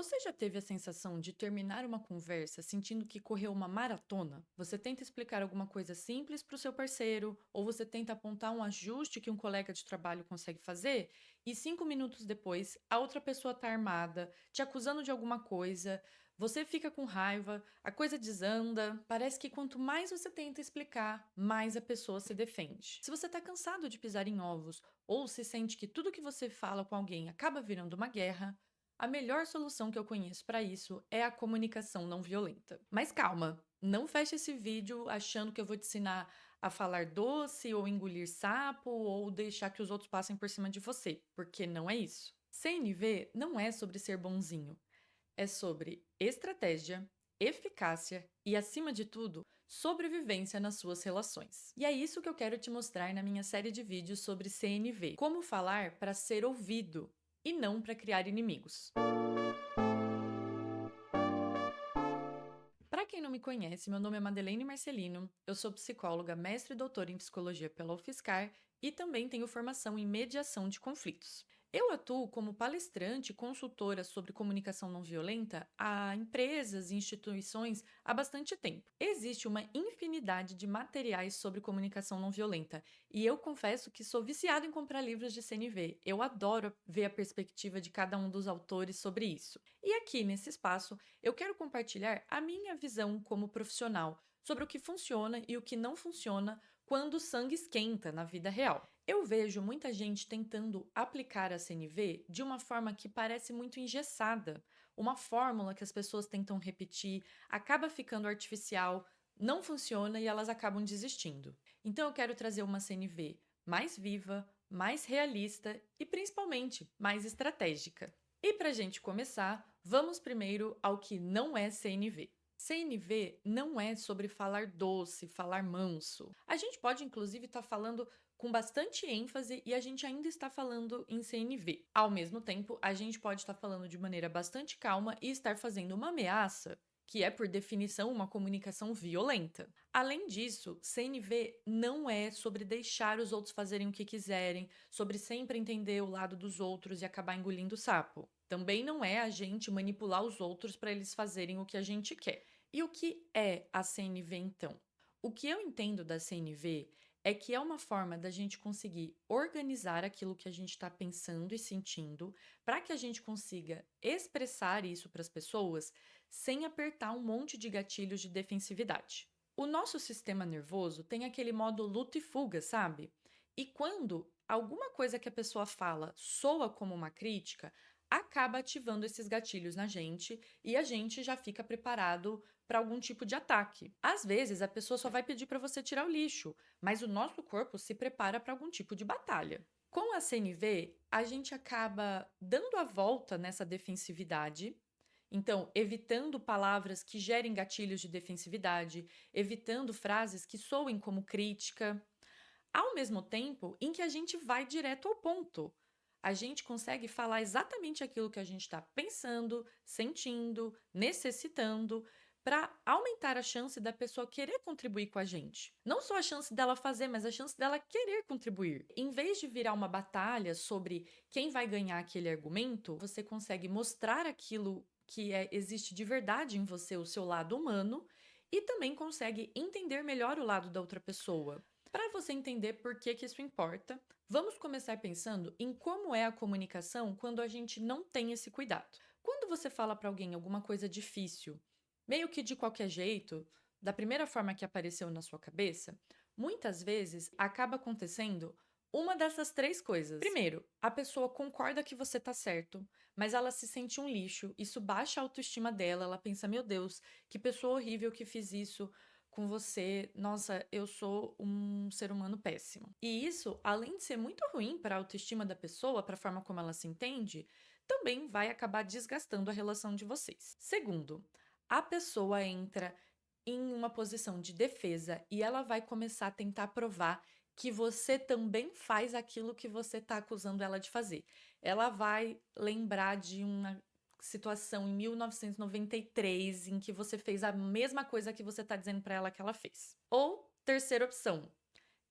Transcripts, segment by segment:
Você já teve a sensação de terminar uma conversa sentindo que correu uma maratona? Você tenta explicar alguma coisa simples para o seu parceiro, ou você tenta apontar um ajuste que um colega de trabalho consegue fazer, e 5 minutos depois a outra pessoa está armada, te acusando de alguma coisa, você fica com raiva, a coisa desanda. Parece que quanto mais você tenta explicar, mais a pessoa se defende. Se você está cansado de pisar em ovos, ou se sente que tudo que você fala com alguém acaba virando uma guerra, a melhor solução que eu conheço para isso é a comunicação não violenta. Mas calma, não feche esse vídeo achando que eu vou te ensinar a falar doce ou engolir sapo ou deixar que os outros passem por cima de você, porque não é isso. CNV não é sobre ser bonzinho, é sobre estratégia, eficácia e, acima de tudo, sobrevivência nas suas relações. E é isso que eu quero te mostrar na minha série de vídeos sobre CNV: como falar para ser ouvido e não para criar inimigos. Para quem não me conhece, meu nome é Madeleine Marcelino, eu sou psicóloga, mestre e doutora em psicologia pela UFSCar e também tenho formação em mediação de conflitos. Eu atuo como palestrante e consultora sobre comunicação não violenta a empresas e instituições há bastante tempo. Existe uma infinidade de materiais sobre comunicação não violenta e eu confesso que sou viciada em comprar livros de CNV. Eu adoro ver a perspectiva de cada um dos autores sobre isso. E aqui nesse espaço eu quero compartilhar a minha visão como profissional sobre o que funciona e o que não funciona quando o sangue esquenta na vida real. Eu vejo muita gente tentando aplicar a CNV de uma forma que parece muito engessada, uma fórmula que as pessoas tentam repetir, acaba ficando artificial, não funciona e elas acabam desistindo. Então eu quero trazer uma CNV mais viva, mais realista e principalmente mais estratégica. E para a gente começar, vamos primeiro ao que não é CNV. CNV não é sobre falar doce, falar manso. A gente pode, inclusive, estar falando com bastante ênfase e a gente ainda está falando em CNV. Ao mesmo tempo, a gente pode estar falando de maneira bastante calma e estar fazendo uma ameaça, que é, por definição, uma comunicação violenta. Além disso, CNV não é sobre deixar os outros fazerem o que quiserem, sobre sempre entender o lado dos outros e acabar engolindo o sapo. Também não é a gente manipular os outros para eles fazerem o que a gente quer. E o que é a CNV então? O que eu entendo da CNV é que é uma forma da gente conseguir organizar aquilo que a gente está pensando e sentindo para que a gente consiga expressar isso para as pessoas sem apertar um monte de gatilhos de defensividade. O nosso sistema nervoso tem aquele modo luta e fuga, sabe? E quando alguma coisa que a pessoa fala soa como uma crítica, acaba ativando esses gatilhos na gente e a gente já fica preparado para algum tipo de ataque. Às vezes a pessoa só vai pedir para você tirar o lixo, mas o nosso corpo se prepara para algum tipo de batalha. Com a CNV, a gente acaba dando a volta nessa defensividade, então evitando palavras que gerem gatilhos de defensividade, evitando frases que soem como crítica, ao mesmo tempo em que a gente vai direto ao ponto. A gente consegue falar exatamente aquilo que a gente está pensando, sentindo, necessitando, para aumentar a chance da pessoa querer contribuir com a gente. Não só a chance dela fazer, mas a chance dela querer contribuir. Em vez de virar uma batalha sobre quem vai ganhar aquele argumento, você consegue mostrar aquilo que existe de verdade em você, o seu lado humano, e também consegue entender melhor o lado da outra pessoa. Para você entender por que isso importa, vamos começar pensando em como é a comunicação quando a gente não tem esse cuidado. Quando você fala para alguém alguma coisa difícil, meio que de qualquer jeito, da primeira forma que apareceu na sua cabeça, muitas vezes acaba acontecendo uma dessas três coisas. Primeiro, a pessoa concorda que você tá certo, mas ela se sente um lixo, isso baixa a autoestima dela, ela pensa: meu Deus, que pessoa horrível que fiz isso com você, nossa, eu sou um ser humano péssimo. E isso, além de ser muito ruim para a autoestima da pessoa, para a forma como ela se entende, também vai acabar desgastando a relação de vocês. Segundo, a pessoa entra em uma posição de defesa e ela vai começar a tentar provar que você também faz aquilo que você está acusando ela de fazer. Ela vai lembrar de uma situação em 1993 em que você fez a mesma coisa que você está dizendo para ela que ela fez. Ou, terceira opção,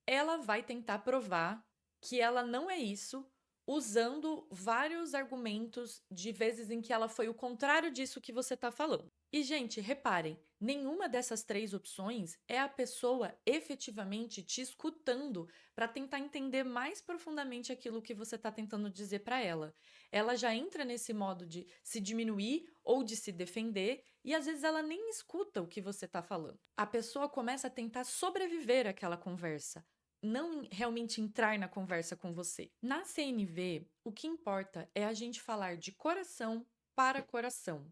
ela vai tentar provar que ela não é isso usando vários argumentos de vezes em que ela foi o contrário disso que você está falando. E, gente, reparem, nenhuma dessas três opções é a pessoa efetivamente te escutando para tentar entender mais profundamente aquilo que você está tentando dizer para ela. Ela já entra nesse modo de se diminuir ou de se defender e às vezes ela nem escuta o que você está falando. A pessoa começa a tentar sobreviver àquela conversa, não realmente entrar na conversa com você. Na CNV, o que importa é a gente falar de coração para coração.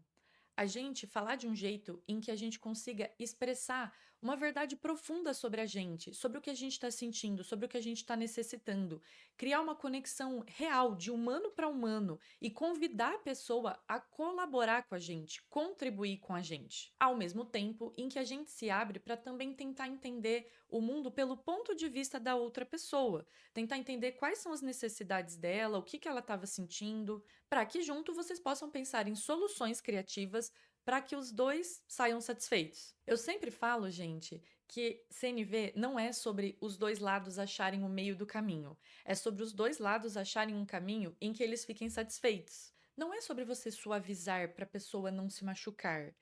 A gente falar de um jeito em que a gente consiga expressar uma verdade profunda sobre a gente, sobre o que a gente está sentindo, sobre o que a gente está necessitando. Criar uma conexão real, de humano para humano, e convidar a pessoa a colaborar com a gente, contribuir com a gente. Ao mesmo tempo em que a gente se abre para também tentar entender o mundo pelo ponto de vista da outra pessoa, tentar entender quais são as necessidades dela, o que, que ela estava sentindo, para que junto vocês possam pensar em soluções criativas para que os dois saiam satisfeitos. Eu sempre falo, gente, que CNV não é sobre os dois lados acharem o meio do caminho, é sobre os dois lados acharem um caminho em que eles fiquem satisfeitos. Não é sobre você suavizar para a pessoa não se machucar,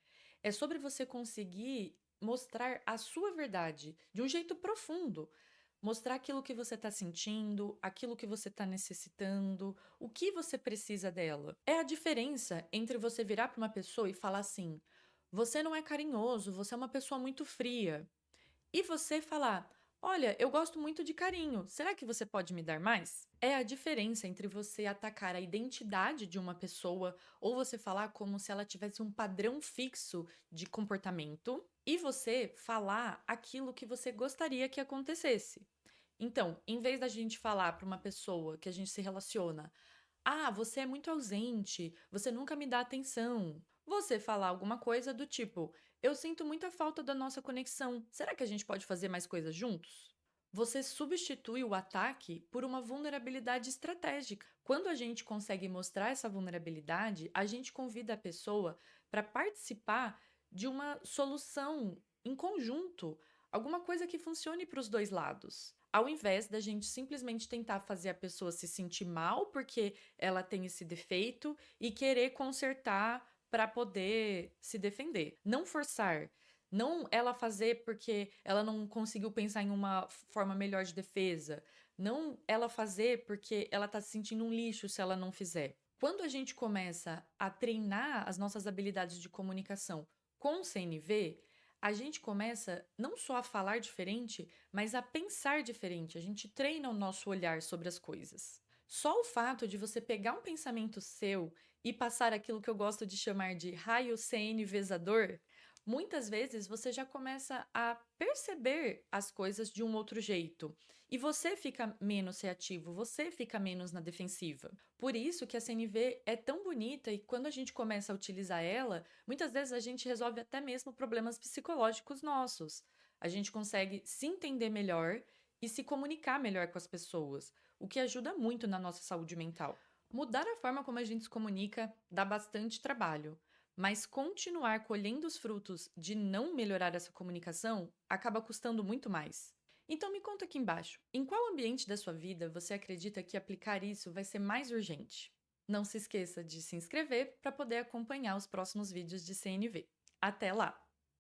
é sobre você conseguir mostrar a sua verdade de um jeito profundo. Mostrar aquilo que você está sentindo, aquilo que você está necessitando, o que você precisa dela. É a diferença entre você virar para uma pessoa e falar assim: você não é carinhoso, você é uma pessoa muito fria. E você falar: olha, eu gosto muito de carinho, será que você pode me dar mais? É a diferença entre você atacar a identidade de uma pessoa ou você falar como se ela tivesse um padrão fixo de comportamento e você falar aquilo que você gostaria que acontecesse. Então, em vez da gente falar para uma pessoa que a gente se relaciona: ah, você é muito ausente, você nunca me dá atenção. Você falar alguma coisa do tipo: eu sinto muita falta da nossa conexão, será que a gente pode fazer mais coisas juntos? Você substitui o ataque por uma vulnerabilidade estratégica. Quando a gente consegue mostrar essa vulnerabilidade, a gente convida a pessoa para participar de uma solução em conjunto, alguma coisa que funcione para os dois lados. Ao invés da gente simplesmente tentar fazer a pessoa se sentir mal porque ela tem esse defeito e querer consertar para poder se defender. Não forçar. Não ela fazer porque ela não conseguiu pensar em uma forma melhor de defesa. Não ela fazer porque ela está se sentindo um lixo se ela não fizer. Quando a gente começa a treinar as nossas habilidades de comunicação com o CNV, a gente começa não só a falar diferente, mas a pensar diferente. A gente treina o nosso olhar sobre as coisas. Só o fato de você pegar um pensamento seu e passar aquilo que eu gosto de chamar de raio CNVzador, muitas vezes você já começa a perceber as coisas de um outro jeito. E você fica menos reativo, você fica menos na defensiva. Por isso que a CNV é tão bonita e quando a gente começa a utilizar ela, muitas vezes a gente resolve até mesmo problemas psicológicos nossos. A gente consegue se entender melhor e se comunicar melhor com as pessoas, o que ajuda muito na nossa saúde mental. Mudar a forma como a gente se comunica dá bastante trabalho, mas continuar colhendo os frutos de não melhorar essa comunicação acaba custando muito mais. Então me conta aqui embaixo, em qual ambiente da sua vida você acredita que aplicar isso vai ser mais urgente? Não se esqueça de se inscrever para poder acompanhar os próximos vídeos de CNV. Até lá!